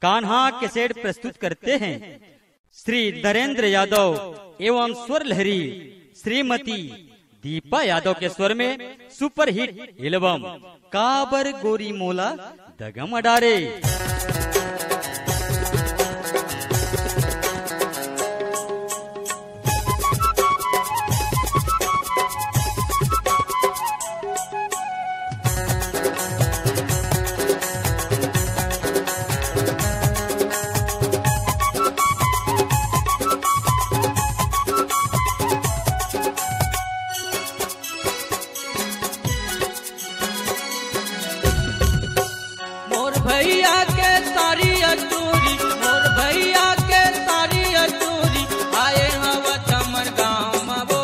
Kanha cassette प्रस्तुत करते हैं श्री नरेंद्र यादव एवं स्वर लहरी श्रीमती दीपा यादव के स्वर में सुपरहिट एल्बम काबर गोरी मोला दगम अडारे। भैया के सारी अटूरी मोर भैया के सारी अटूरी आए हवा चमर गाँव वो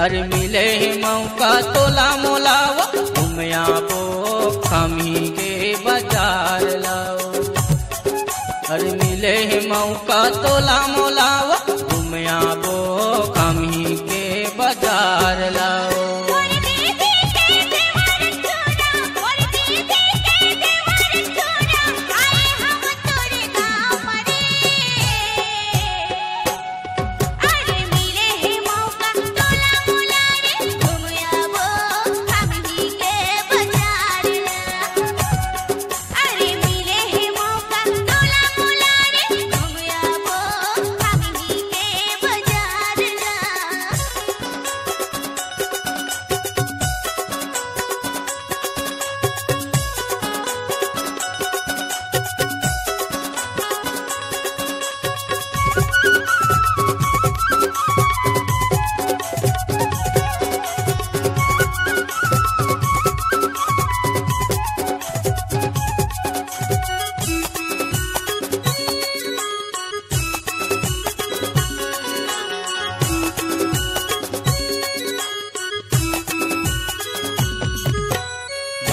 अरे मिले ही मौका तोला मोलावा घूमया वो खमी के बाजार लाओ। अरे मिले ही मौका तोला मोलावा घूमया वो खमी के बाजार लाओ।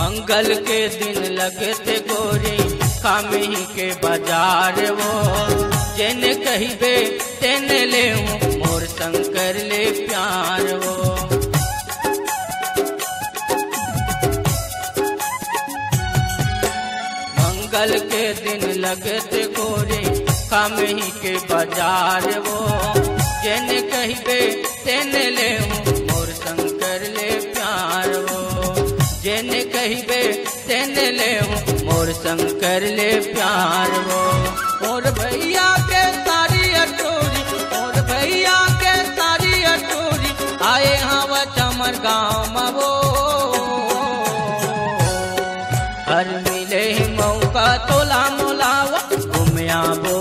मंगल के दिन लगे थे गोरी खामी के बाजार वो जेन कहिबे तेन ले मोर शंकर ले प्यार वो। मंगल के दिन लगे थे गोरी खामी के बाजार वो जेन कहिबे तेन ले मोर शंकर ले प्यार वो। जेन कहिबे तेन ले मोर शंकर ले प्यार वो। मोर भैया के सारी अटोरी मोर भैया के सारी अटोरी आए हवा चमर गाँव वो हर मिले मौका तोला मोलावा घूमया वो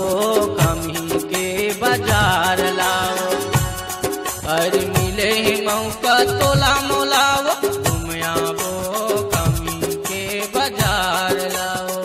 कमी के बाजार लाओ। हर मिले मौका तोला मोलावा घूमया वो कमी के बाजार लाओ।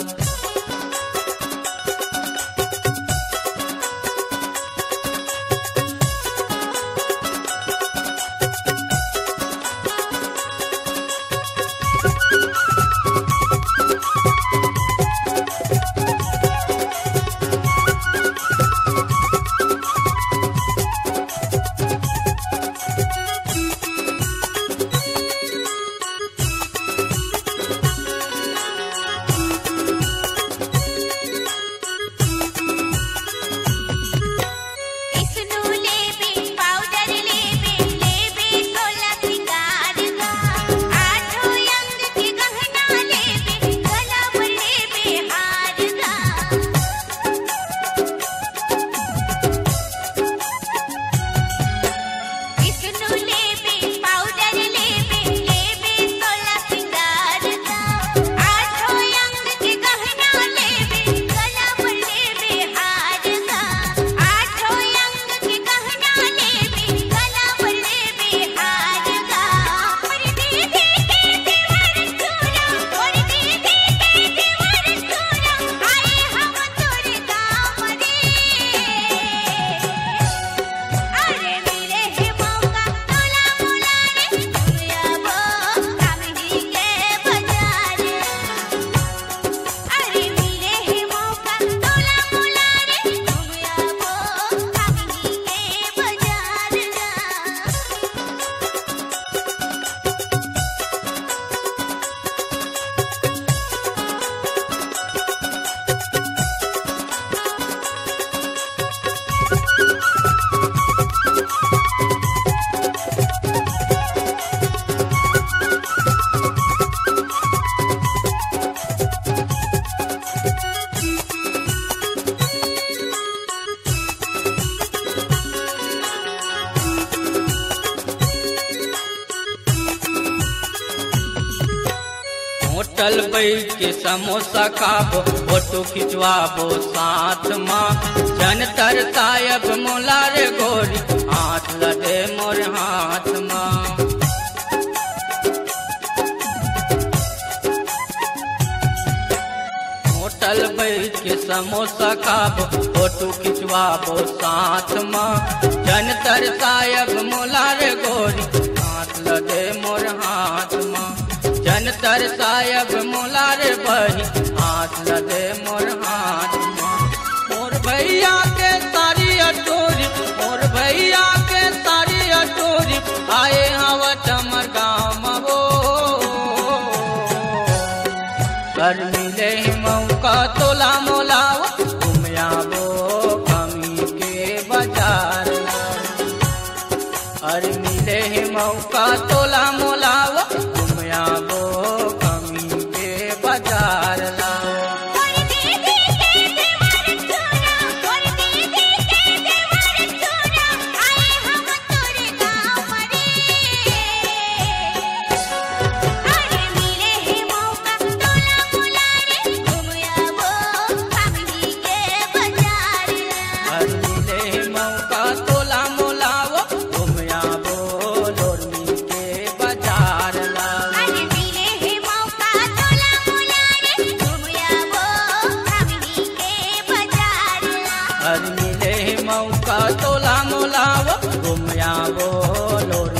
बैठ के समोसा खाबो फोटो खिंचवाबो साथ माँ जन तरसायब मोला रे गोरी हाथ लदे मोर हाथ माँ होटल बैठ के समोसा खाबो फोटो खिंचवाबो साथ माँ जन तरसायब मोला रे गोरी हाथ लदे मोर हाथ माँ जन तरसायब मोला रे बही हाथ लदे मोर हाथ माँ मोर भैया के सारी अटोरी मोर भैया के सारी अटोरी आए हवट हमर गाँव मबो कर मिले मौका तोला मोलावा घुमियाबो कमी के बाजार अरे मिले मौका तोला मोलावा घुमियाबो कमी के बाजार ला मौका तोला मोलावो घुमियाबो लोर